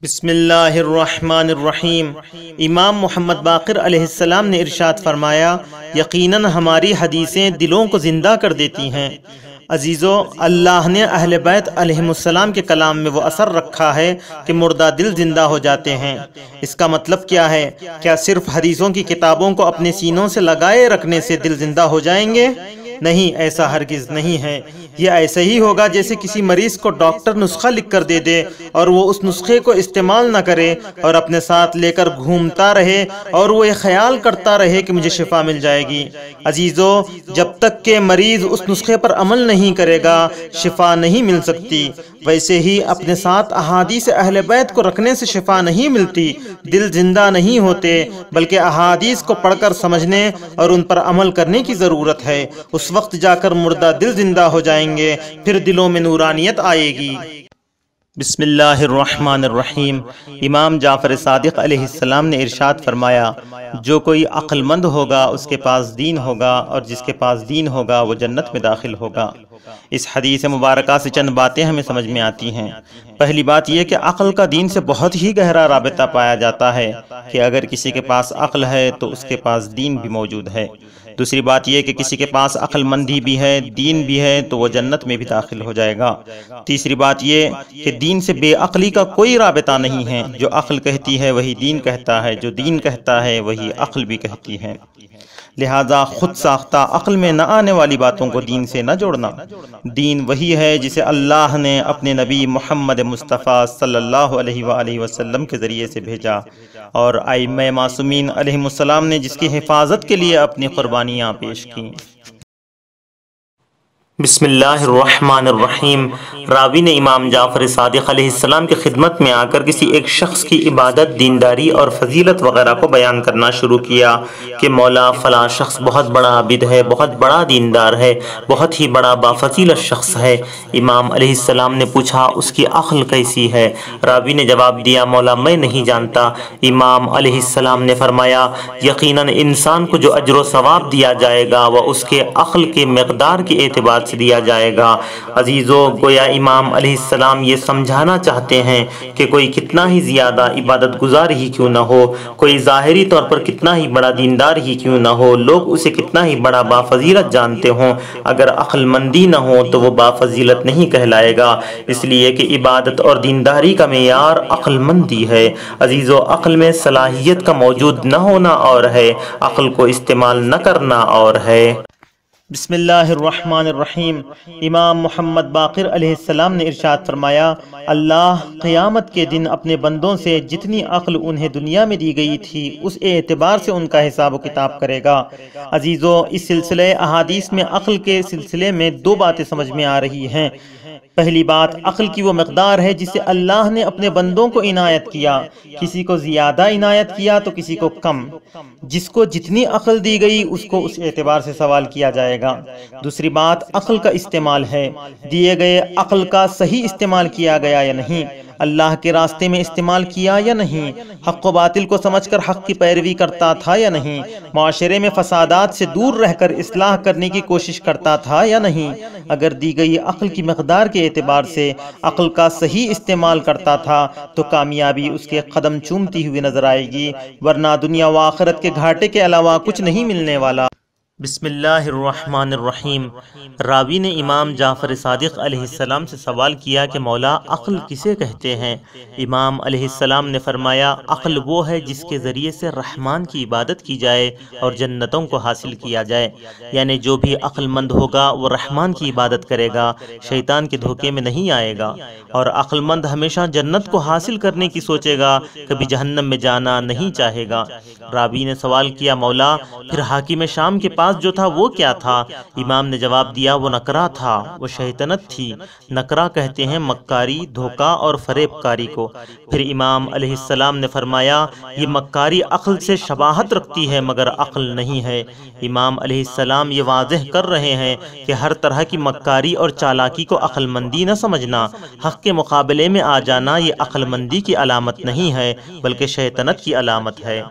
بسم اللہ الرحمن الرحیم۔ امام محمد باقر علیہ السلام نے ارشاد فرمایا، یقیناً ہماری حدیثیں دلوں کو زندہ کر دیتی ہیں۔ عزیزو، اللہ نے اہل بیت علیہم السلام کے کلام میں وہ اثر رکھا ہے کہ مردہ دل زندہ ہو جاتے ہیں۔ اس کا مطلب کیا ہے؟ کیا صرف حدیثوں کی کتابوں کو اپنے سینوں سے لگائے رکھنے سے دل زندہ ہو جائیں گے؟ نہیں، ایسا ہرگز نہیں ہے۔ یہ ایسے ہی ہوگا جیسے کسی مریض کو ڈاکٹر نسخہ لکھ کر دے دے اور وہ اس نسخے کو استعمال نہ کرے اور اپنے ساتھ لے کر گھومتا رہے اور وہ یہ خیال کرتا رہے کہ مجھے شفا مل جائے گی۔ عزیزو، جب تک کہ مریض اس نسخے پر عمل نہیں کرے گا، شفا نہیں مل سکتی۔ ویسے ہی اپنے ساتھ احادیث اہل بیت کو رکھنے سے شفا نہیں ملتی، دل زندہ نہیں ہوتے، بلکہ احادیث کو پڑھ کر سمجھنے اور ان پر عمل کرنے کی ضرورت ہے۔ اس وقت جا کر مردہ دل زندہ ہو جائیں گے، پھر دلوں میں نورانیت آئے گی۔ بسم اللہ الرحمن الرحیم۔ امام جعفر صادق علیہ السلام نے ارشاد فرمایا، جو کوئی عقل مند ہوگا اس کے پاس دین ہوگا، اور جس کے پاس دین ہوگا وہ جنت میں داخل ہوگا۔ اس حدیث مبارکہ سے چند باتیں ہمیں سمجھ میں آتی ہیں۔ پہلی بات یہ کہ عقل کا دین سے بہت ہی گہرا رابطہ پایا جاتا ہے کہ اگر کسی کے پاس عقل ہے تو اس کے پاس دین بھی موجود ہے۔ دوسری بات یہ کہ کسی کے پاس عقل مندی بھی ہے، دین بھی ہے، تو وہ جنت میں بھی داخل ہو جائے گا۔ تیسری بات یہ کہ دین سے بے عقلی کا کوئی رابطہ نہیں ہے۔ جو عقل کہتی ہے وہی دین کہتا ہے، جو دین کہتا ہے وہی عقل بھی کہتی ہے۔ لہذا خود ساختہ عقل میں نہ آنے والی باتوں کو دین سے نہ جوڑنا۔ دین وہی ہے جسے اللہ نے اپنے نبی محمد مصطفیٰ صلی اللہ علیہ وآلہ وسلم کے ذریعے سے بھیجا، اور ائمہ معصومین علیہم السلام نے جس کی حفاظت کے لیے اپنی قربانیاں پیش کیں۔ بسم اللہ الرحمن الرحیم۔ راوی نے امام جعفر صادق علیہ السلام کی خدمت میں آ کر کسی ایک شخص کی عبادت، دینداری اور فضیلت وغیرہ کو بیان کرنا شروع کیا کہ مولا فلاں شخص بہت بڑا عابد ہے، بہت بڑا دیندار ہے، بہت ہی بڑا بافضیلت شخص ہے۔ امام علیہ السلام نے پوچھا، اس کی عقل کیسی ہے؟ راوی نے جواب دیا، مولا میں نہیں جانتا۔ امام علیہ السلام نے فرمایا، یقیناً انسان کو جو اجر و ثواب دیا جائے گا وہ اس کے عقل کے مقدار کے اعتبار سے دیا جائے گا۔ عزیزو، گویا امام علیہ السلام یہ سمجھانا چاہتے ہیں کہ کوئی کتنا ہی زیادہ عبادت گزار ہی کیوں نہ ہو، کوئی ظاہری طور پر کتنا ہی بڑا دیندار ہی کیوں نہ ہو، لوگ اسے کتنا ہی بڑا بافضیلت جانتے ہوں، اگر عقل مندی نہ ہو تو وہ بافضیلت نہیں کہلائے گا، اس لیے کہ عبادت اور دینداری کا معیار عقل مندی ہے۔ عزیزو، عقل میں صلاحیت کا موجود نہ ہونا اور ہے، عقل کو استعمال نہ کرنا اور ہے۔ بسم اللہ الرحمن الرحیم۔ امام محمد باقر علیہ السلام نے ارشاد فرمایا، اللہ قیامت کے دن اپنے بندوں سے جتنی عقل انہیں دنیا میں دی گئی تھی اس اعتبار سے ان کا حساب و کتاب کرے گا۔ عزیزو، اس سلسلے احادیث میں عقل کے سلسلے میں دو باتیں سمجھ میں آ رہی ہیں۔ پہلی بات، عقل کی وہ مقدار ہے جسے اللہ نے اپنے بندوں کو عنایت کیا، کسی کو زیادہ عنایت کیا تو کسی کو کم۔ جس کو جتنی عقل دی گئی اس کو اس اعتبار سے سوال کیا جائے گا۔ دوسری بات، عقل کا استعمال ہے، دیے گئے عقل کا صحیح استعمال کیا گیا یا نہیں، اللہ کے راستے میں استعمال کیا یا نہیں، حق و باطل کو سمجھ کر حق کی پیروی کرتا تھا یا نہیں، معاشرے میں فسادات سے دور رہ کر اصلاح کرنے کی کوشش کرتا تھا یا نہیں۔ اگر دی گئی عقل کی مقدار کے اعتبار سے عقل کا صحیح استعمال کرتا تھا تو کامیابی اس کے قدم چومتی ہوئی نظر آئے گی، ورنہ دنیا و آخرت کے گھاٹے کے علاوہ کچھ نہیں ملنے والا۔ بسم اللہ الرحمن الرحیم۔ راوی نے امام جعفر صادق علیہ السلام سے سوال کیا کہ مولا عقل کسے کہتے ہیں؟ امام علیہ السلام نے فرمایا، عقل وہ ہے جس کے ذریعے سے رحمان کی عبادت کی جائے اور جنتوں کو حاصل کیا جائے، یعنی جو بھی عقل مند ہوگا وہ رحمان کی عبادت کرے گا، شیطان کے دھوکے میں نہیں آئے گا، اور عقل مند ہمیشہ جنت کو حاصل کرنے کی سوچے گا، کبھی جہنم میں جانا نہیں چاہے گا۔ راوی نے سوال کیا، مولا پھر حاکم شام کے پاس جو تھا وہ کیا تھا؟ امام نے جواب دیا، وہ نکرہ تھا، وہ شیطنت تھی۔ نکرہ کہتے ہیں مکاری، دھوکہ اور فریب کاری کو۔ پھر امام علیہ السلام نے فرمایا، یہ مکاری عقل سے شباہت رکھتی ہے مگر عقل نہیں ہے۔ امام علیہ السلام یہ واضح کر رہے ہیں کہ ہر طرح کی مکاری اور چالاکی کو عقل مندی نہ سمجھنا، حق کے مقابلے میں آ جانا یہ عقل مندی کی علامت نہیں ہے بلکہ شیطنت کی علامت ہے۔